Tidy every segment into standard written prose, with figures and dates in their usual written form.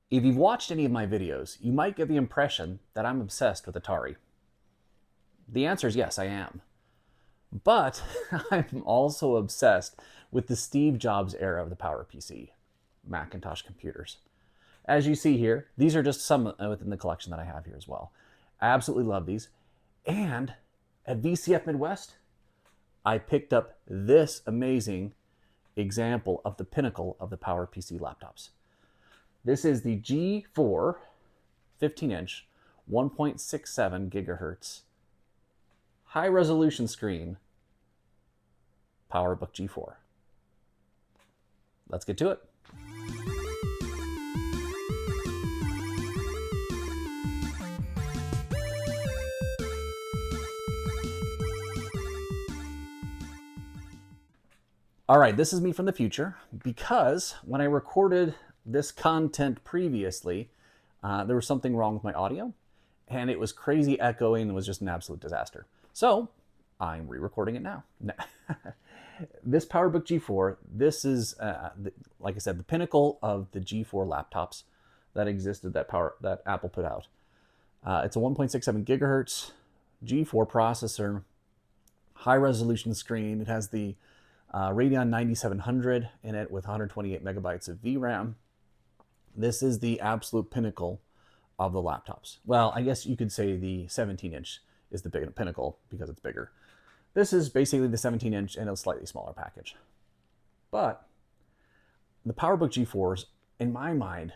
If you've watched any of my videos, you might get the impression that I'm obsessed with Atari. The answer is yes, I am. But I'm also obsessed with the Steve Jobs era of the PowerPC, Macintosh computers. As you see here, these are just some within the collection that I have here as well. I absolutely love these. And at VCF Midwest, I picked up this amazing example of the pinnacle of the PowerPC laptops. This is the G4 15-inch 1.67 gigahertz high resolution screen Powerbook G4. Let's get to it. All right, this is me from the future because when I recorded this content previously, there was something wrong with my audio and it was crazy echoing and was just an absolute disaster. So I'm re-recording it now. This Powerbook G4, this is, like I said, the pinnacle of the G4 laptops that existed that Apple put out. It's a 1.67 gigahertz G4 processor, high resolution screen. It has the Radeon 9700 in it with 128 megabytes of VRAM. This is the absolute pinnacle of the laptops. Well, I guess you could say the 17-inch is the big pinnacle because it's bigger. This is basically the 17-inch in a slightly smaller package. But the Powerbook G4s, in my mind,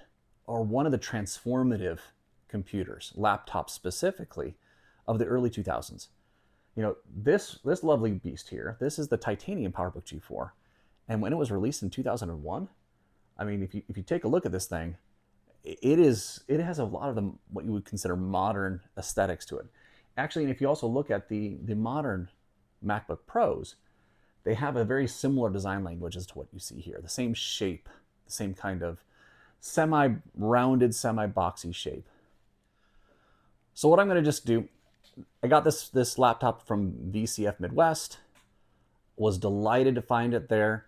are one of the transformative computers, laptops specifically, of the early 2000s. You know, this lovely beast here, this is the titanium Powerbook G4. And when it was released in 2001, I mean, if you take a look at this thing, it has a lot of the what you would consider modern aesthetics to it. Actually, and if you also look at the modern MacBook Pros, they have a very similar design language as to what you see here. The same shape, the same kind of semi-rounded, semi-boxy shape. So what I'm going to just do, I got this laptop from VCF Midwest, was delighted to find it there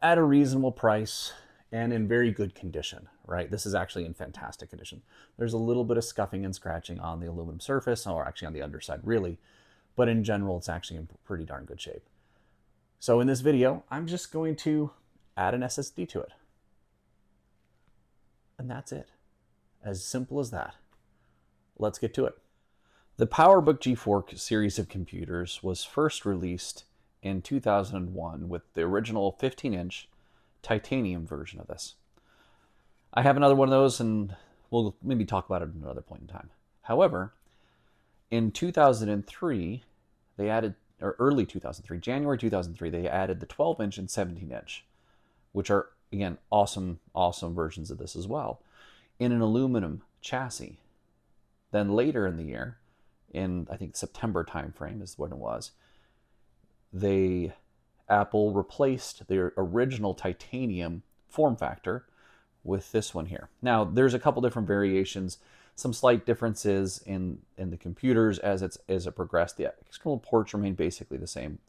at a reasonable price and in very good condition, right? This is actually in fantastic condition. There's a little bit of scuffing and scratching on the aluminum surface, or actually on the underside really, but in general, it's actually in pretty darn good shape. So in this video, I'm just going to add an SSD to it. And that's it. As simple as that. Let's get to it. The Powerbook G4 series of computers was first released in 2001 with the original 15-inch titanium version of this. I have another one of those and we'll maybe talk about it at another point in time. However, in 2003, they added, or early 2003, January 2003, they added the 12-inch and 17-inch, which are, again, awesome versions of this as well, in an aluminum chassis. Then later in the year, in I think September timeframe is when it was, Apple replaced their original titanium form factor with this one here. Now, there's a couple different variations, some slight differences in the computers as it progressed. The external ports remain basically the same,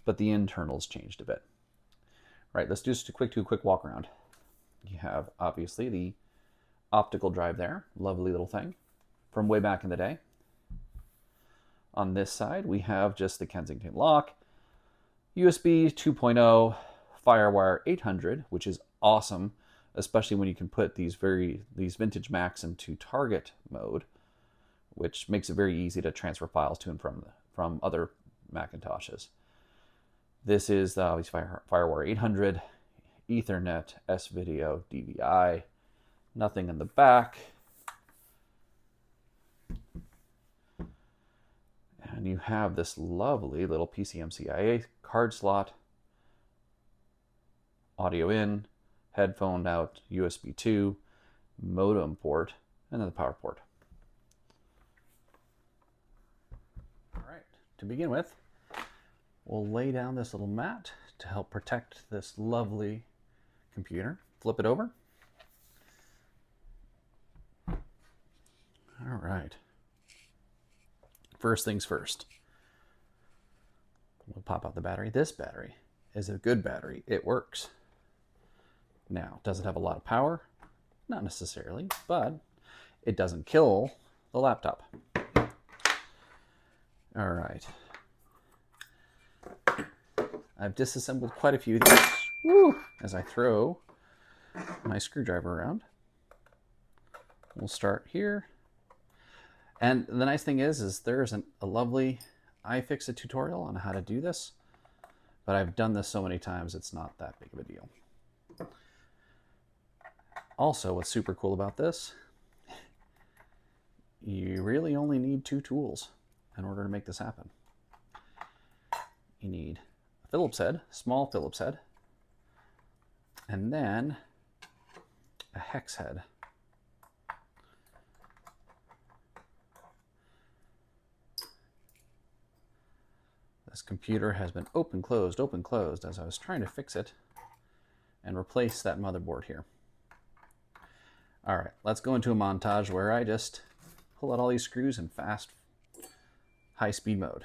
but the internals changed a bit. Right, let's do just a quick walk around. You have obviously the optical drive there, lovely little thing from way back in the day. On this side, we have just the Kensington lock, USB 2.0, FireWire 800, which is awesome, especially when you can put these vintage Macs into target mode, which makes it very easy to transfer files to and from other Macintoshes. This is FireWire 800, Ethernet, S-Video, DVI, nothing in the back. And you have this lovely little PCMCIA card slot, audio in, headphone out, USB 2, modem port, and then the power port. All right, to begin with, we'll lay down this little mat to help protect this lovely computer. Flip it over. All right. First things first. We'll pop out the battery. This battery is a good battery. It works. Now, does it have a lot of power? Not necessarily, but it doesn't kill the laptop. All right. I've disassembled quite a few of these as I throw my screwdriver around. We'll start here. And the nice thing is there's a lovely iFixit tutorial on how to do this, but I've done this so many times it's not that big of a deal. Also, what's super cool about this, you really only need 2 tools in order to make this happen. You need a Phillips head, small Phillips head, and then a hex head. This computer has been open, closed as I was trying to fix it and replace that motherboard here. All right, let's go into a montage where I just pull out all these screws in fast, high-speed mode.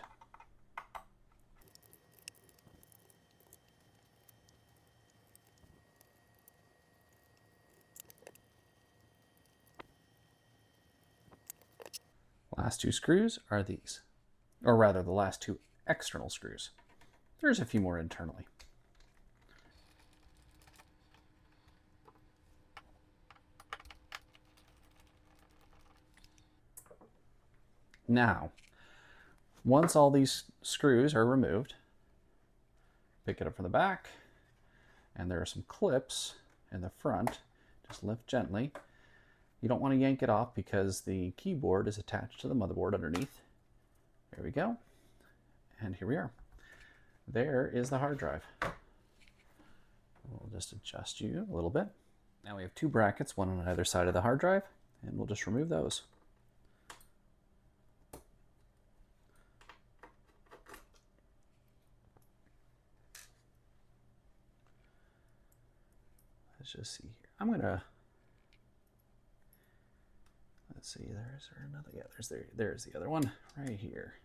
Last 2 screws are these, or rather the last 2 external screws. There's a few more internally. Now, once all these screws are removed, pick it up from the back, and there are some clips in the front. Just lift gently. You don't want to yank it off because the keyboard is attached to the motherboard underneath. There we go. And here we are. There is the hard drive. We'll just adjust you a little bit. Now we have 2 brackets, one on either side of the hard drive, and we'll just remove those. Let's just see here. I'm gonna, let's see, there's another, yeah, there's the other one right here.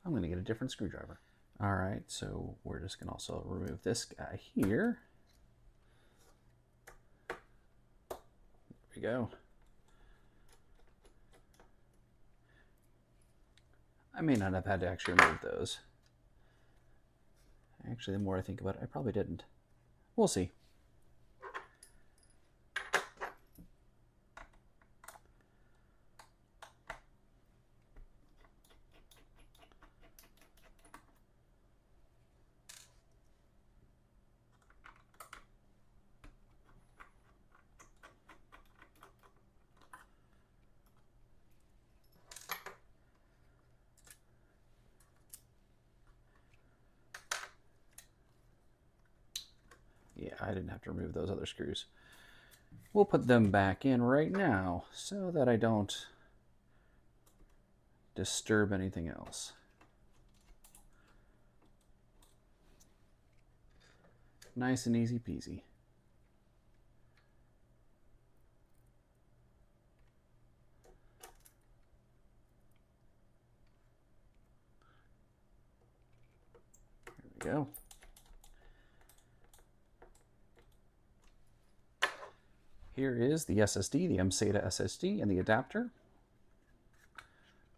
I'm gonna get a different screwdriver. All right, so we're just gonna also remove this guy here. There we go. I may not have had to actually remove those. Actually, the more I think about it, I probably didn't. We'll see. Yeah, I didn't have to remove those other screws. We'll put them back in right now so that I don't disturb anything else. Nice and easy peasy. There we go. Here is the SSD, the mSATA SSD, and the adapter.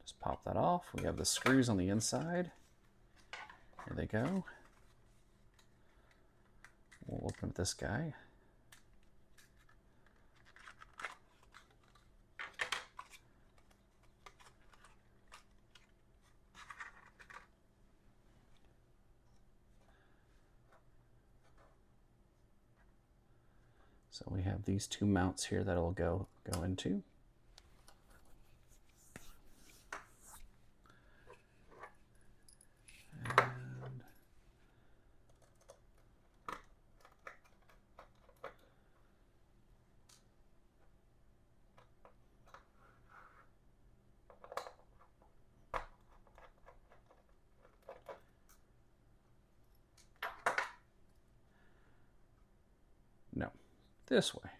Just pop that off. We have the screws on the inside. Here they go. We'll open up this guy. So we have these 2 mounts here that it'll go into. And no. This way.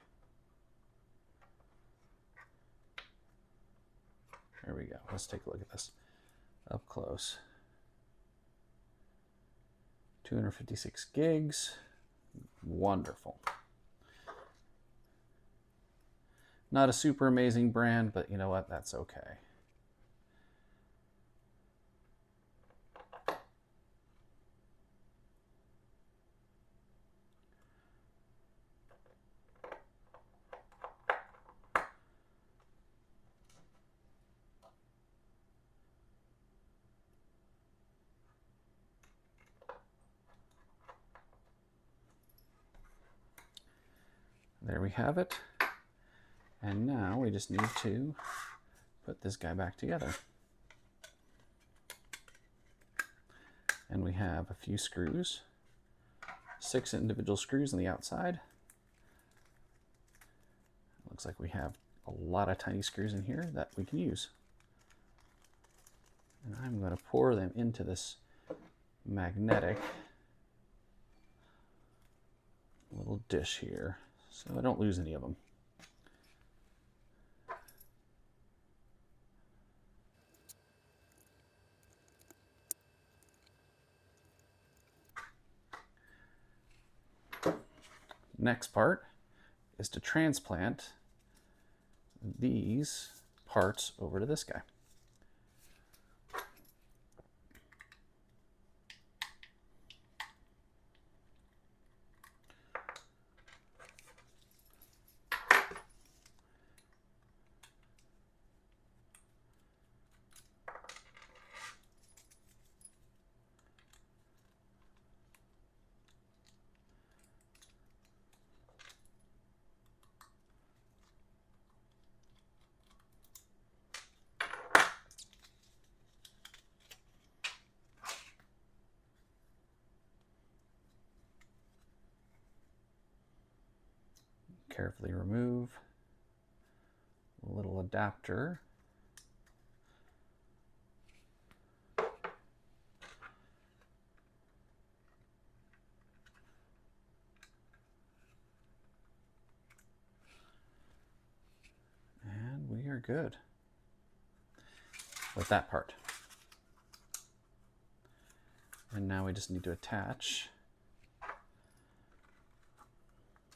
There we go. Let's take a look at this. up close. 256 gigs. Wonderful. Not a super amazing brand, but you know what? That's okay. There we have it. And now we just need to put this guy back together. And we have a few screws, 6 individual screws on the outside. Looks like we have a lot of tiny screws in here that we can use. And I'm going to pour them into this magnetic little dish here so I don't lose any of them. Next part is to transplant these parts over to this guy. Carefully remove a little adapter. And we are good with that part. And now we just need to attach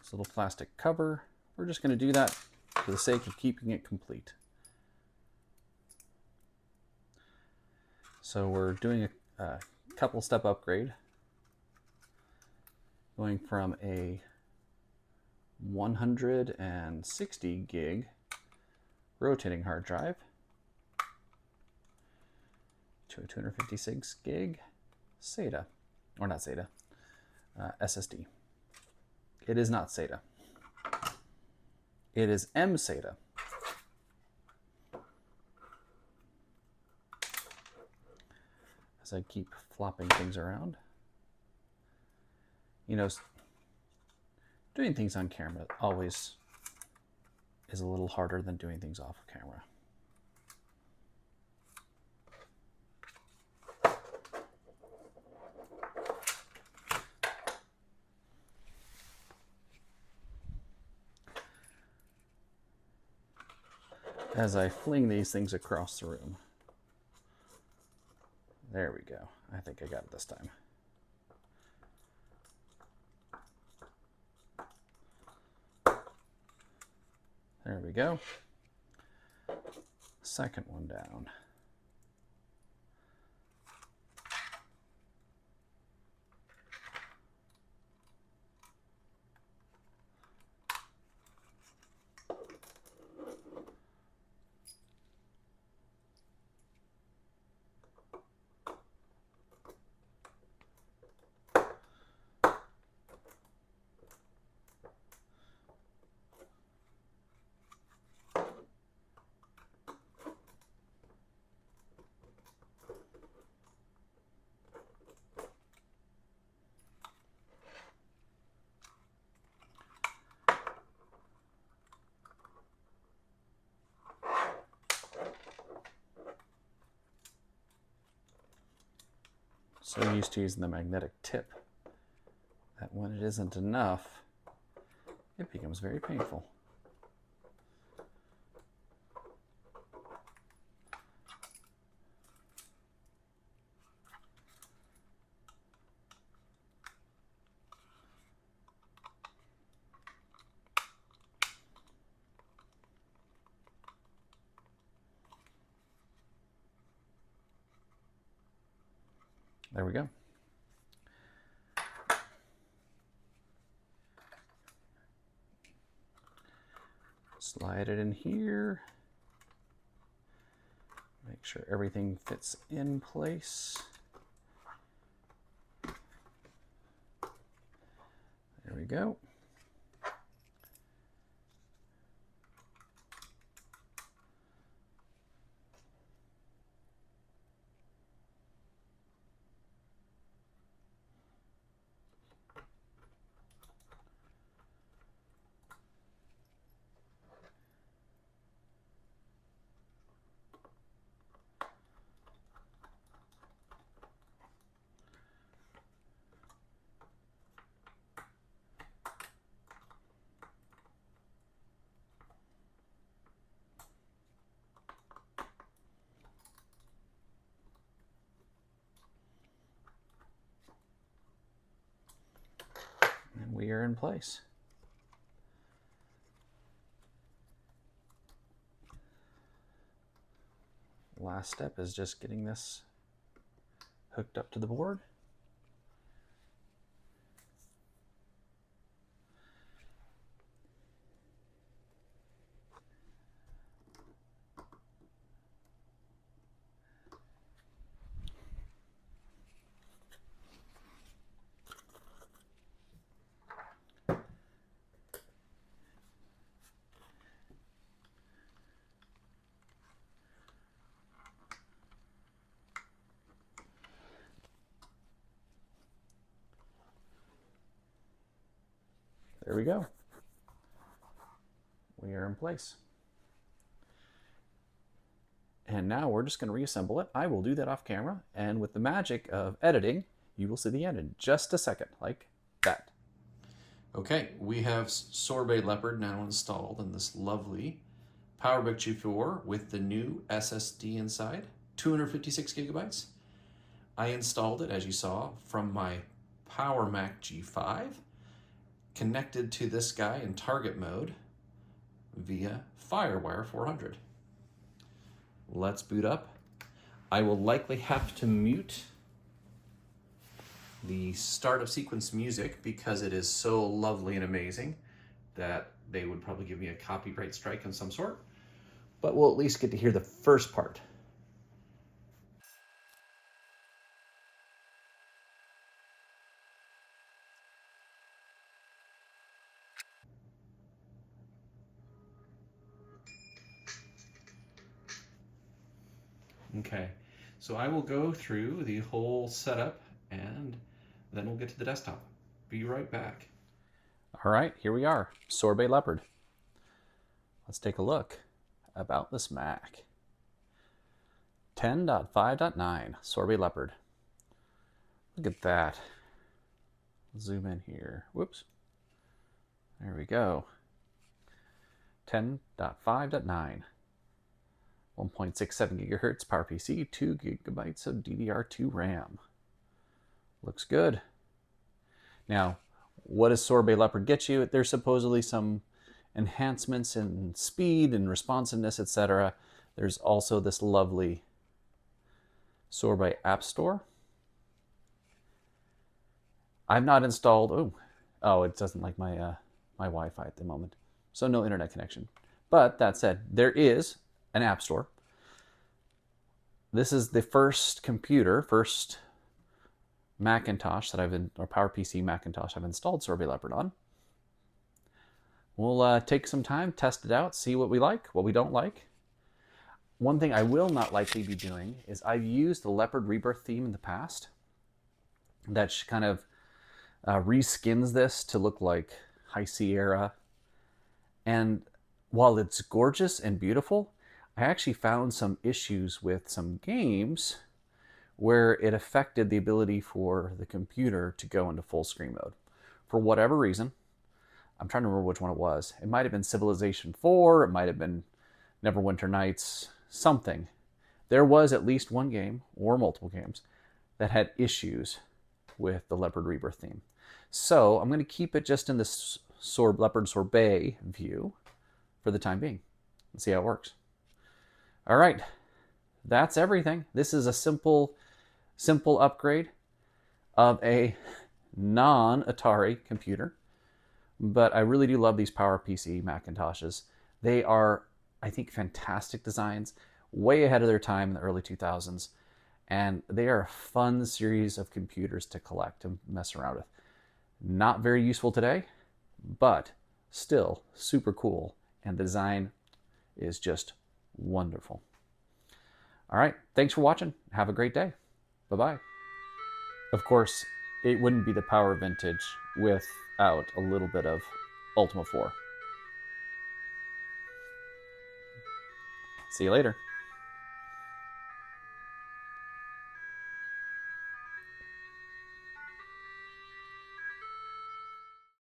this little plastic cover. We're just going to do that for the sake of keeping it complete. So we're doing a couple step upgrade, going from a 160 gig rotating hard drive to a 256 gig SATA, or not SATA, SSD. It is not SATA. It is mSATA. As I keep flopping things around. You know, doing things on camera always is a little harder than doing things off of camera. As I fling these things across the room. There we go. I think I got it this time. There we go. Second one down. So used to using the magnetic tip that when it isn't enough, it becomes very painful. There we go. Slide it in here. Make sure everything fits in place. There we go. And we are in place. Last step is just getting this hooked up to the board. There we go. We are in place. And now we're just going to reassemble it. I will do that off camera, and with the magic of editing, you will see the end in just a second, like that. Okay, we have Sorbet Leopard now installed in this lovely Powerbook G4 with the new SSD inside, 256 gigabytes. I installed it, as you saw, from my Powerbook G5, connected to this guy in target mode via FireWire 400. Let's boot up. I will likely have to mute the start of sequence music because it is so lovely and amazing that they would probably give me a copyright strike of some sort. But we'll at least get to hear the first part. Okay, so I will go through the whole setup and then we'll get to the desktop. Be right back. All right, here we are, Sorbet Leopard. Let's take a look about this Mac. 10.5.9, Sorbet Leopard. Look at that. Zoom in here. Whoops. There we go. 10.5.9. 1.67 gigahertz PowerPC, 2 gigabytes of DDR2 RAM. Looks good. Now, what does Sorbet Leopard get you? There's supposedly some enhancements in speed and responsiveness, etc. There's also this lovely Sorbet App Store. I've not installed, oh, it doesn't like my my Wi-Fi at the moment, so no internet connection. But that said, there is an app store. This is the first Macintosh that or PowerPC Macintosh I've installed Sorbet Leopard on. We'll take some time, test it out, see what we like, what we don't like. One thing I will not likely be doing is I've used the Leopard Rebirth theme in the past that kind of reskins this to look like High Sierra. And while it's gorgeous and beautiful, I actually found some issues with some games where it affected the ability for the computer to go into full screen mode. For whatever reason, I'm trying to remember which one it was. It might have been Civilization 4, it might have been Neverwinter Nights, something. There was at least one game, or multiple games, that had issues with the Leopard Rebirth theme. So I'm going to keep it just in this Leopard Sorbet view for the time being. Let's see how it works. All right, that's everything. This is a simple upgrade. of a non-Atari computer, but I really do love these PowerPC Macintoshes. They are, I think, fantastic designs, way ahead of their time in the early 2000s, and they are a fun series of computers to collect and mess around with. Not very useful today, but still super cool, and the design is just wonderful. All right, thanks for watching. Have a great day. Bye-bye. Of course, it wouldn't be the Power Vintage without a little bit of Ultima IV. See you later.